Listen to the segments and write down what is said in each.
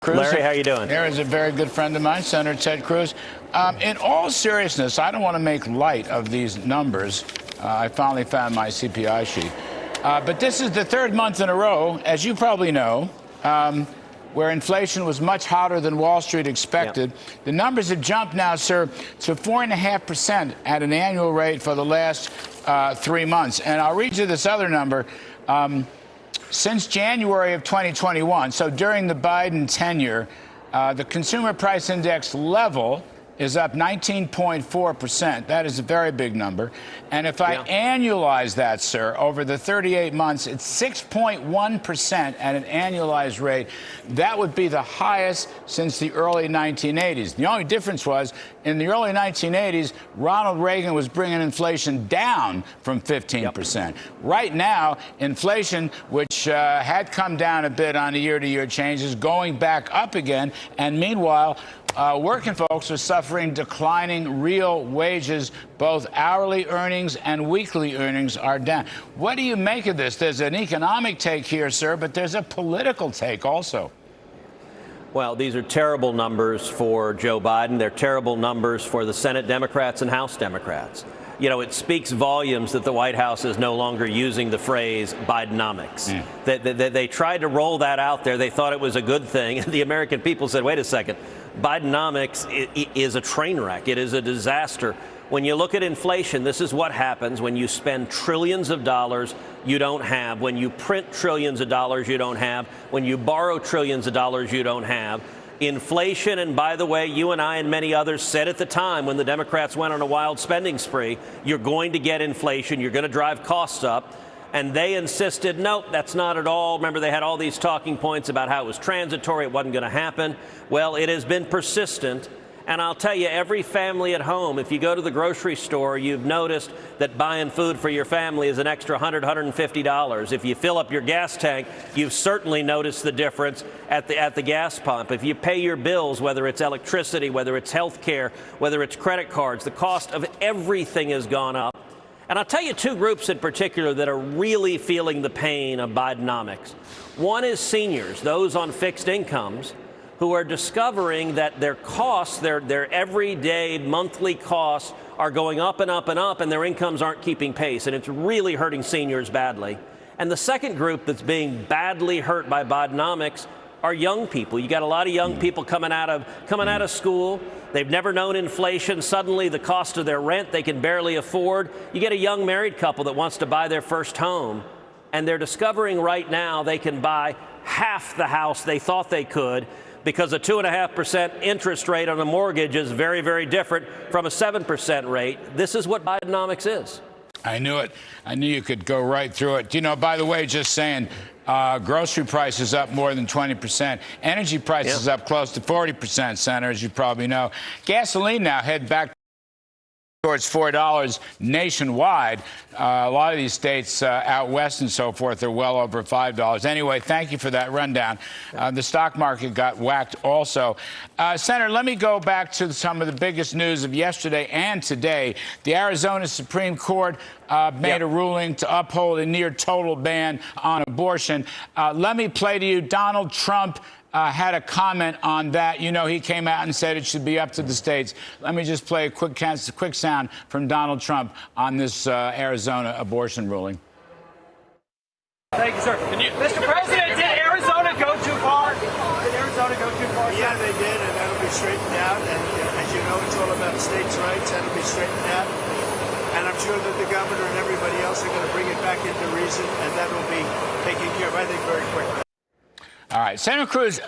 Cruz, Larry, how you doing? There is a very good friend of mine, Senator Ted Cruz. In all seriousness, I don't want to make light of these numbers. I finally found my CPI sheet. But this is the third month in a row, as you probably know, where inflation was much hotter than Wall Street expected. Yep. The numbers have jumped now, sir, to 4.5% at an annual rate for the last 3 months. And I'll read you this other number. Since January of 2021, so during the Biden tenure, the consumer price index level is up 19.4%. That is a very big number. And if I annualize that, sir, over the 38 months, it's 6.1% at an annualized rate. That would be the highest since the early 1980s. The only difference was, in the early 1980s, Ronald Reagan was bringing inflation down from 15%. Yep. Right now, inflation, which had come down a bit on a year-to-year change, is going back up again. And meanwhile, working folks are suffering declining real wages. Both hourly earnings and weekly earnings are down. What do you make of this? There's an economic take here, sir, but there's a political take also. Well, these are terrible numbers for Joe Biden. They're terrible numbers for the Senate Democrats and House Democrats. You know, it speaks volumes that the White House is no longer using the phrase Bidenomics. They tried to roll that out there. They thought it was a good thing. And the American people said, wait a second, Bidenomics is a train wreck. It is a disaster. When you look at inflation, this is what happens when you spend trillions of dollars you don't have, when you print trillions of dollars you don't have, when you borrow trillions of dollars you don't have. Inflation, and by the way, you and I and many others said at the time when the Democrats went on a wild spending spree, you're going to get inflation, you're going to drive costs up. And they insisted, nope, that's not at all. Remember, they had all these talking points about how it was transitory, it wasn't going to happen. Well, it has been persistent. And I'll tell you, every family at home, if you go to the grocery store, you've noticed that buying food for your family is an extra $100, $150. If you fill up your gas tank, you've certainly noticed the difference at the gas pump. If you pay your bills, whether it's electricity, whether it's health care, whether it's credit cards, the cost of everything has gone up. And I'll tell you two groups in particular that are really feeling the pain of Bidenomics. One is seniors, those on fixed incomes, who are discovering that their costs, their everyday monthly costs are going up and up and up, and their incomes aren't keeping pace. And it's really hurting seniors badly. And the second group that's being badly hurt by Bidenomics are young people. You got a lot of young people coming out of school. They've never known inflation. Suddenly the cost of their rent they can barely afford. You get a young married couple that wants to buy their first home, and they're discovering right now they can buy half the house they thought they could, because a 2.5% interest rate on a mortgage is very, very different from a 7% rate. This is what Bidenomics is. I knew it. I knew you could go right through it. You know, by the way, just saying, grocery prices up more than 20%. Energy prices up close to 40%, Senator, as you probably know. Gasoline now head back towards $4 nationwide. A lot of these states out west and so forth are well over $5. Anyway, thank you for that rundown. The stock market got whacked also. Senator, let me go back to some of the biggest news of yesterday and today. The Arizona Supreme Court made a ruling to uphold a near total ban on abortion. Let me play to you Donald Trump had a comment on that. You know, he came out and said it should be up to the states. Let me just play a quick sound from Donald Trump on this Arizona abortion ruling. Thank you, sir. Mr. President, did Arizona go too far? Did Arizona go too far? Yeah, they did, and that'll be straightened out. And as you know, it's all about states' rights. That'll be straightened out. And I'm sure that the governor and everybody else are going to bring it back into reason, and that will be taken care of, I think, very quickly. All right, Senator Cruz,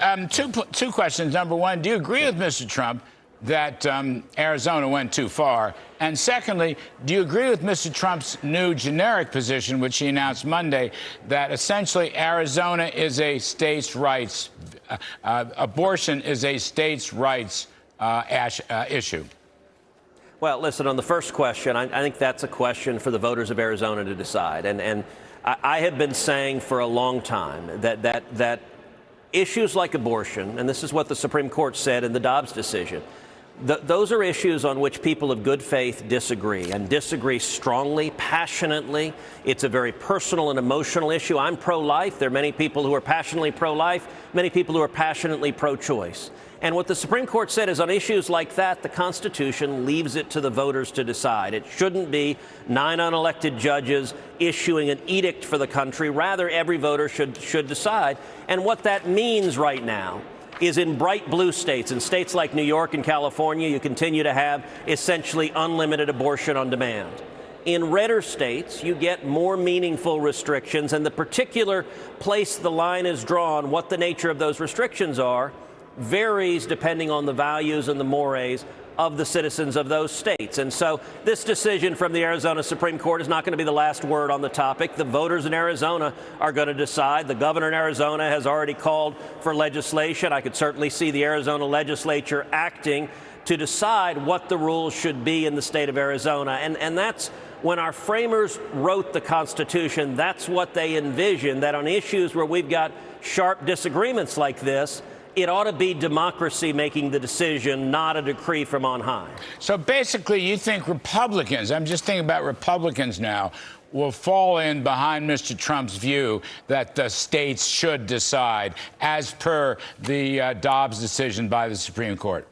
two questions. Number one, do you agree with Mr. Trump that Arizona went too far? And secondly, do you agree with Mr. Trump's new generic position, which he announced Monday, that essentially Arizona is a states' rights, abortion is a states' rights issue? Well, listen, on the first question, I think that's a question for the voters of Arizona to decide. And I have been saying for a long time that issues like abortion, and this is what the Supreme Court said in the Dobbs decision, Those are issues on which people of good faith disagree, and disagree strongly, passionately. It's a very personal and emotional issue. I'm pro-life. There are many people who are passionately pro-life, many people who are passionately pro-choice. And what the Supreme Court said is on issues like that, the Constitution leaves it to the voters to decide. It shouldn't be 9 unelected judges issuing an edict for the country. Rather, every voter should decide. And what that means right now is in bright blue states, in states like New York and California, you continue to have essentially unlimited abortion on demand. In redder states, you get more meaningful restrictions, and the particular place the line is drawn, what the nature of those restrictions are, varies depending on the values and the mores of the citizens of those states. And so this decision from the Arizona Supreme Court is not going to be the last word on the topic. The voters in Arizona are going to decide. The governor in Arizona has already called for legislation. I could certainly see the Arizona legislature acting to decide what the rules should be in the state of Arizona. And that's when our framers wrote the Constitution, that's what they envisioned, that on issues where we've got sharp disagreements like this, it ought to be democracy making the decision, not a decree from on high. So basically, you think Republicans, I'm just thinking about Republicans now, will fall in behind Mr. Trump's view that the states should decide as per the Dobbs decision by the Supreme Court?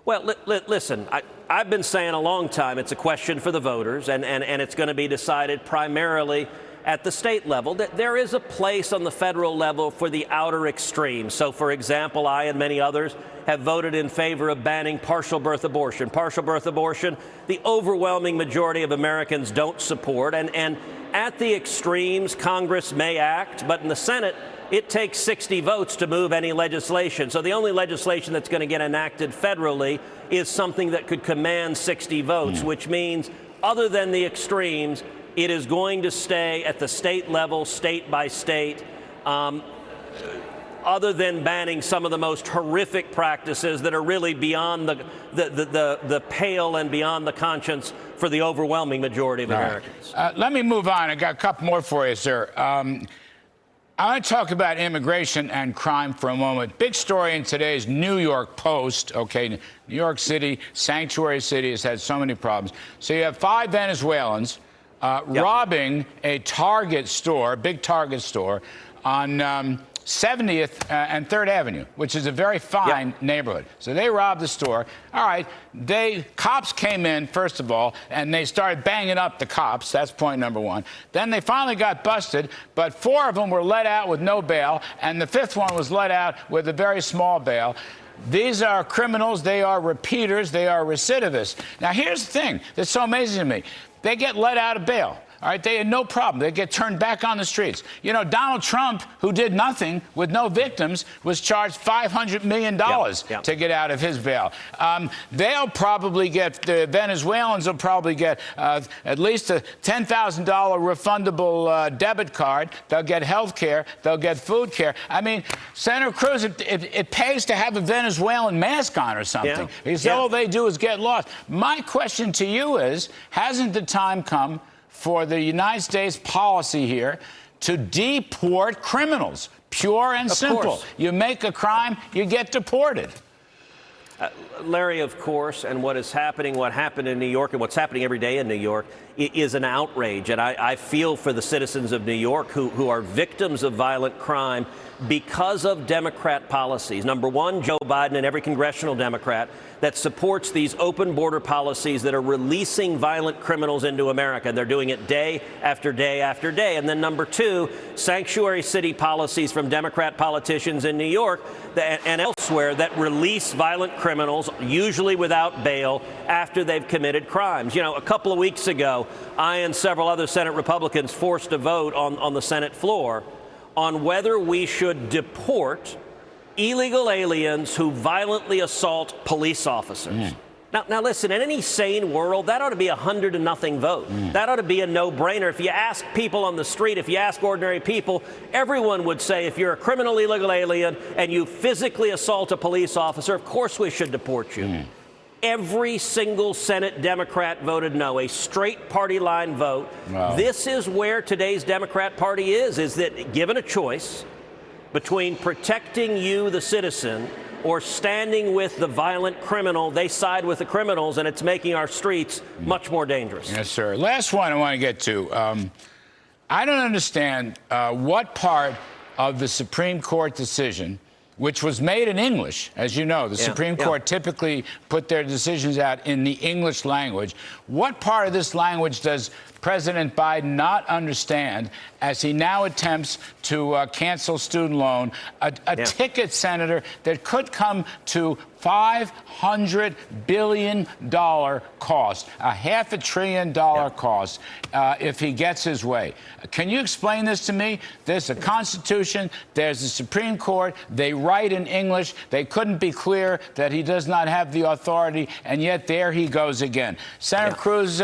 Well, listen, I've been saying a long time it's a question for the voters, and it's going to be decided primarily at the state level. That there is a place on the federal level for the outer extremes. So, for example, I and many others have voted in favor of banning partial birth abortion. Partial birth abortion, the overwhelming majority of Americans don't support. And at the extremes, Congress may act, but in the Senate, it takes 60 votes to move any legislation. So the only legislation that's going to get enacted federally is something that could command 60 votes, which means, other than the extremes, it is going to stay at the state level, state by state, other than banning some of the most horrific practices that are really beyond the pale and beyond the conscience for the overwhelming majority of Americans. Let me move on. I got a couple more for you, sir. I want to talk about immigration and crime for a moment. Big story in today's New York Post. Okay, New York City, sanctuary city, has had so many problems. So you have 5 Venezuelans robbing a Target store, big Target store, on 70th and 3rd Avenue, which is a very fine neighborhood. So they robbed the store. All right, cops came in, first of all, and they started banging up the cops. That's point number 1. Then they finally got busted, but 4 of them were let out with no bail, and the 5th one was let out with a very small bail. These are criminals. They are repeaters. They are recidivists. Now, here's the thing that's so amazing to me. They get let out of bail. All right, they had no problem. They get turned back on the streets. You know, Donald Trump, who did nothing with no victims, was charged $500 million to get out of his bail. They'll probably get, the Venezuelans will probably get at least a $10,000 refundable debit card. They'll get health care. They'll get food care. I mean, Senator Cruz, it pays to have a Venezuelan mask on or something. Because all they do is get lost. My question to you is, hasn't the time come for the United States policy here to deport criminals? Pure and simple. You make a crime, you get deported. Larry, of course, and what happened in New York and what's happening every day in New York is an outrage. And I feel for the citizens of New York who are victims of violent crime because of Democrat policies. Number one, Joe Biden and every congressional Democrat that supports these open border policies that are releasing violent criminals into America. They're doing it day after day after day. And then number two, sanctuary city policies from Democrat politicians in New York and elsewhere that release violent criminals, usually without bail, after they've committed crimes. You know, a couple of weeks ago, I and several other Senate Republicans forced a vote on the Senate floor on whether we should deport illegal aliens who violently assault police officers. Now, listen, in any sane world, that ought to be a 100-0 vote. That ought to be a no-brainer. If you ask people on the street, if you ask ordinary people, everyone would say if you're a criminal illegal alien and you physically assault a police officer, of course we should deport you. Every single Senate Democrat voted no, a straight party line vote. Wow. This is where today's Democrat Party is that given a choice between protecting you, the citizen, or standing with the violent criminal. They side with the criminals, and it's making our streets much more dangerous. Yes, sir. Last one I want to get to. I don't understand what part of the Supreme Court decision, which was made in English, as you know, the Supreme Court typically put their decisions out in the English language. What part of this language does President Biden not understand as he now attempts to cancel student loan, a ticket, Senator, that could come to $500 billion cost, a $500 billion cost if he gets his way. Can you explain this to me? There's a Constitution, there's the Supreme Court, they write in English, they couldn't be clear that he does not have the authority, and yet there he goes again. Senator Cruz,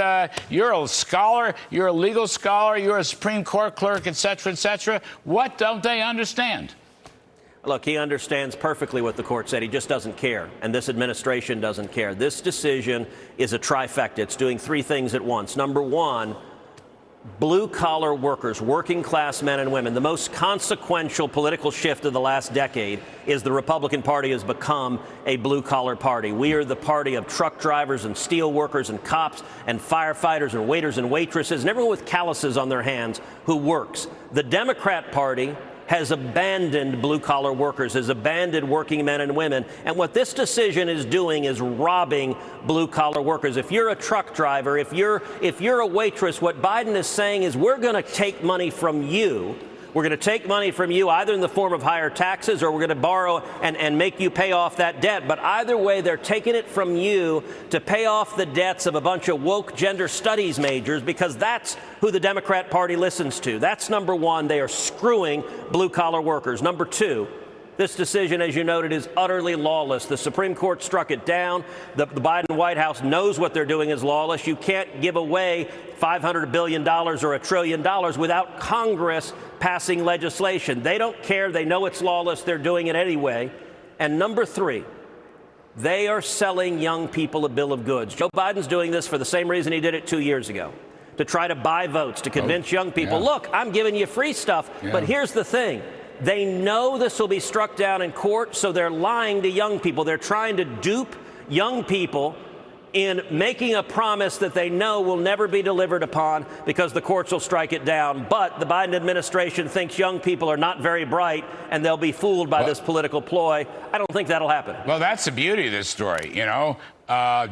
you're a scholar, you're a legal scholar, you're a Supreme Court clerk, et cetera, what don't they understand? Look, he understands perfectly what the court said. He just doesn't care, and this administration doesn't care. This decision is a trifecta. It's doing three things at once. Number one, blue-collar workers, working-class men and women. The most consequential political shift of the last decade is the Republican Party has become a blue-collar party. We are the party of truck drivers and steel workers and cops and firefighters and waiters and waitresses and everyone with calluses on their hands who works. The Democrat Party has abandoned blue-collar workers, has abandoned working men and women. And what this decision is doing is robbing blue-collar workers. If you're a truck driver, if you're a waitress, what Biden is saying is we're going to take money from you. We're going to take money from you either in the form of higher taxes or we're going to borrow and make you pay off that debt. But either way, they're taking it from you to pay off the debts of a bunch of woke gender studies majors because that's who the Democrat Party listens to. That's number one. They are screwing blue-collar workers. Number two, this decision, as you noted, is utterly lawless. The Supreme Court struck it down. The Biden White House knows what they're doing is lawless. You can't give away $500 billion or $1 trillion without Congress passing legislation. They don't care. They know it's lawless. They're doing it anyway. And number three, they are selling young people a bill of goods. Joe Biden's doing this for the same reason he did it 2 years ago, to try to buy votes, to convince young people, look, I'm giving you free stuff. But here's the thing. They know this will be struck down in court, so they're lying to young people. They're trying to dupe young people in making a promise that they know will never be delivered upon because the courts will strike it down. But the Biden administration thinks young people are not very bright and they'll be fooled by this political ploy. I don't think that'll happen. Well, that's the beauty of this story. You know,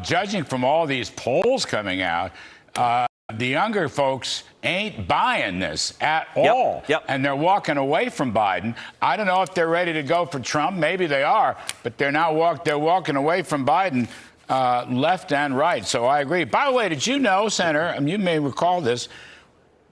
judging from all these polls coming out, the younger folks ain't buying this at all. And they're walking away from Biden. I don't know if they're ready to go for Trump. Maybe they are, but they're walking away from Biden left and right. So I agree. By the way, did you know, Senator, and you may recall this,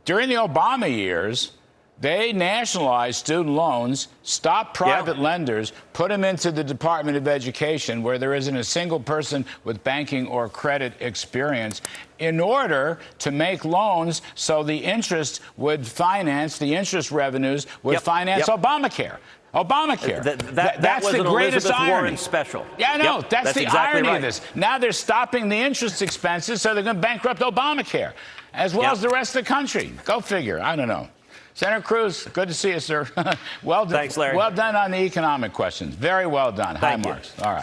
during the Obama years, they nationalized student loans, stopped private lenders, put them into the Department of Education, where there isn't a single person with banking or credit experience, in order to make loans so the interest would finance, the interest revenues would finance Obamacare. Obamacare. That's was the greatest Elizabeth irony. Warren special. Yeah, I know. That's the exactly irony of this. Now they're stopping the interest expenses, so they're going to bankrupt Obamacare, as well as the rest of the country. Go figure. I don't know. Senator Cruz, good to see you, sir. Well done. Thanks, Larry. Well done on the economic questions. Very well done. High marks. All right.